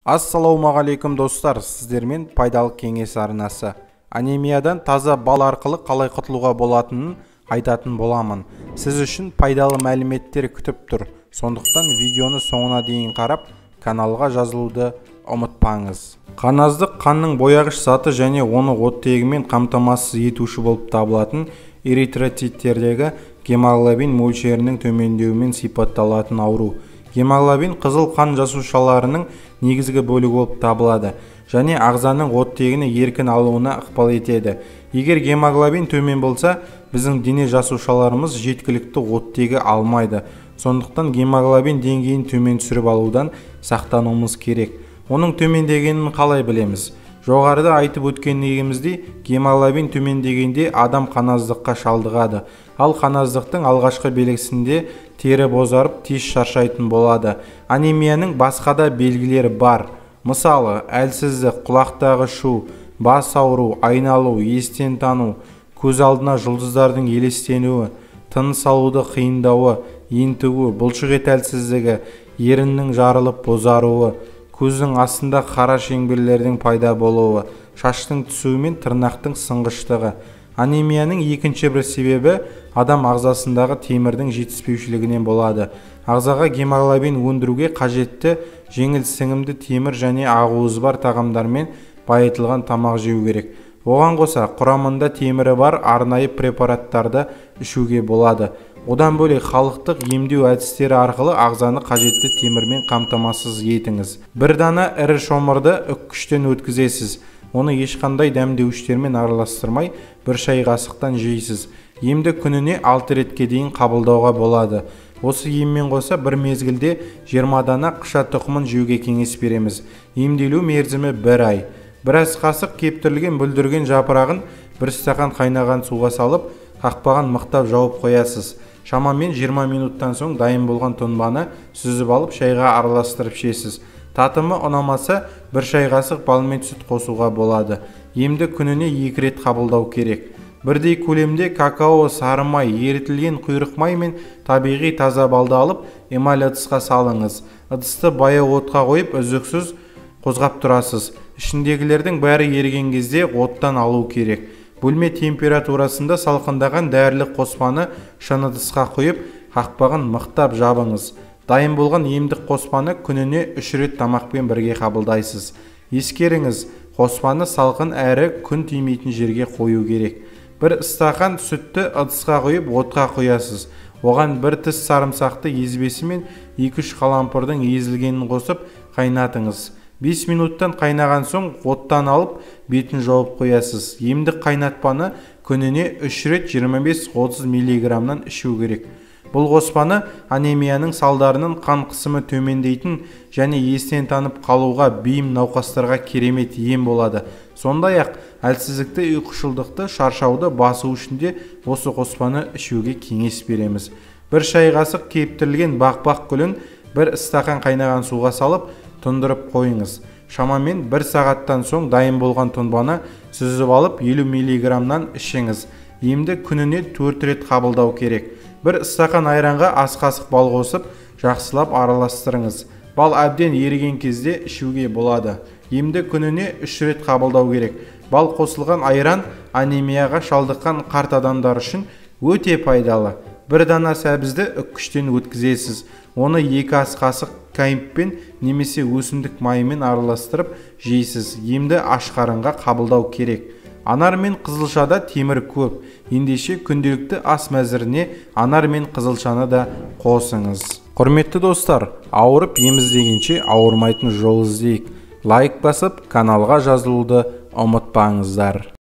Ассалаумағалейкум достар, сіздермен пайдалы кеңес арнасы. Анемиядан таза бал арқылы қалай құтылуға болатынын айтатын боламын. Сіз үшін пайдалы мәліметтер күтіп тұр. Сондықтан видеоны соңына дейін қарап, каналға жазылуды ұмытпаңыз. Қаназдық қанның бояғыш заты және оны оттегімен қамтамасыз етуші болып табылатын эритроциттердегі гемоглобин мөлшерінің төмендеуімен сипатталатын ауру. Гемоглобин қызыл қан жасушаларының негізгі бөлігі болып табылады және ағзаның оттегіні еркін алуына ықпал етеді. Егер гемоглобин төмен болса, біздің дене жасушаларымыз жеткілікті оттегі алмайды. Сондықтан гемоглобин деңгейін төмен түсіріп алудан сақтануымыз керек. Оның төмендегенін қалай білеміз? Жоғарыда айтып өткеніміздей, гемоглобин төмендегенде адам қаназдыққа шалдығады. Ал қаназдықтың алғашқы белгісінде тері бозарып, тез шаршайтын болады. Анемияның басқа да белгілері бар. Мысалы, әлсіздік, құлақтағы шу, бас ауру, айналу, естен тану, көз алдына жұлдыздардың елестенуі, тыныс алуды қиындауы, ентігу, бұлшық ет әлсіздігі, еріннің жарылып бозаруы, көздің астында қара шеңберлердің пайда болуы, шаштың түсуі мен тырнақтың сынғыштығы. Анемияның екінші бір себебі адам ағзасындағы темірдің жетіспеушілігінен болады. Ағзаға гемоглобин өндіруге қажетті жеңіл сіңімді темір және ақуызы бар тағамдармен байытылған тамақ жеу керек. Оған қоса құрамында темірі бар арнайы препараттарды ішуге болады. Одан бөлек халықтық емдеу әдістері арқылы ағзаны қажетті темірмен қамтамасыз етіңіз. Бір дана ірі шомырды үккіштен өткізесіз. Оны ешқандай дәмдеуіштермен араластырмай, бір шай қасықтан жейсіз. Емді күніне 6 ретке дейін қабылдауға болады. Осы еммен қоса бір мезгілде 20 дана қыша тұқымын жеуге кеңес береміз. Емделу мерзімі 1 ай. Біраз қасық кептірілген бүлдірген жапырағын бір стақан қайнаған суға салып, қақпаған мықтап жауып қоясыз. Шамамен 20 минуттан соң дайын болған тұнбаны сүзіп алып шайға араластырып ішесіз. Татымы ұнамаса, бір шай қасық бал мен сүт қосуға болады. Емді күніне 2 рет қабылдау керек. Бірдей көлемде какао, сары май, ерітілген құйрық май мен табиғи таза балды алып, эмаль ыдысқа салыңыз. Ыдысты баяу отқа қойып, үздіксіз қозғап тұрасыз. Ішіндегілердің бәрі еріген кезде оттан алу керек. Бөлме температурасында салқындаған дәрілік қоспаны шыны ыдысқа құйып, қақпағын мықтап жабыңыз. Дайын болған емдік қоспаны күніне 3 рет тамақпен бірге қабылдайсыз. Ескеріңіз, қоспаны салқын әрі күн тимейтін жерге қою керек. Бір стақан сүтті ыдысқа құйып, отқа құясыз. Оған бір тіс сарымсақты езбесі мен 2-3 қалампырдың езілгенін қосып қайнатыңыз. 5 минуттан қайнаған соң оттан алып, бетін жауып қоясыз. Емдік қайнатпаны күніне 3 рет 25-30 мг-нан ішу керек. Бұл қоспаны анемияның салдарынан қан қысымы төмендейтін және естен танып қалуға бейім науқастарға керемет ем болады. Сондай-ақ әлсіздікті, ұйқышылдықты, шаршауды басу үшін де осы қоспаны ішуге кеңес береміз. Бір шай қасық кептірілген бақ-бақ гүлін бір стақан қайнаған суға салып, тұндырып қойыңыз. Шамамен 1 сағаттан соң дайын болған тұнбаны сүзіп алып 50 мг-нан ішіңіз. Емді күніне 4 рет қабылдау керек. Бір стақан айранға ас қасық бал қосып, жақсылап араластырыңыз. Бал әбден еріген кезде ішуге болады. Емді күніне 3 рет қабылдау керек. Бал қосылған айран анемияға шалдыққан қарт адамдар үшін өте пайдалы. Бір дана сәбізді үккіштен өткізесіз. Оны 2 ас қасық каймппен немесе өсімдік майымен араластырып жейсіз. Емді аш қарынға қабылдау керек. Анар мен қызылшада темір көп. Ендеше күнделікті ас мәзіріне анар мен қызылшаны да қосыңыз. Құрметті достар, ауырып ем іздегенше ауырмайтын жол іздейік. Лайк басып, каналға жазылуды ұмытпаңыздар.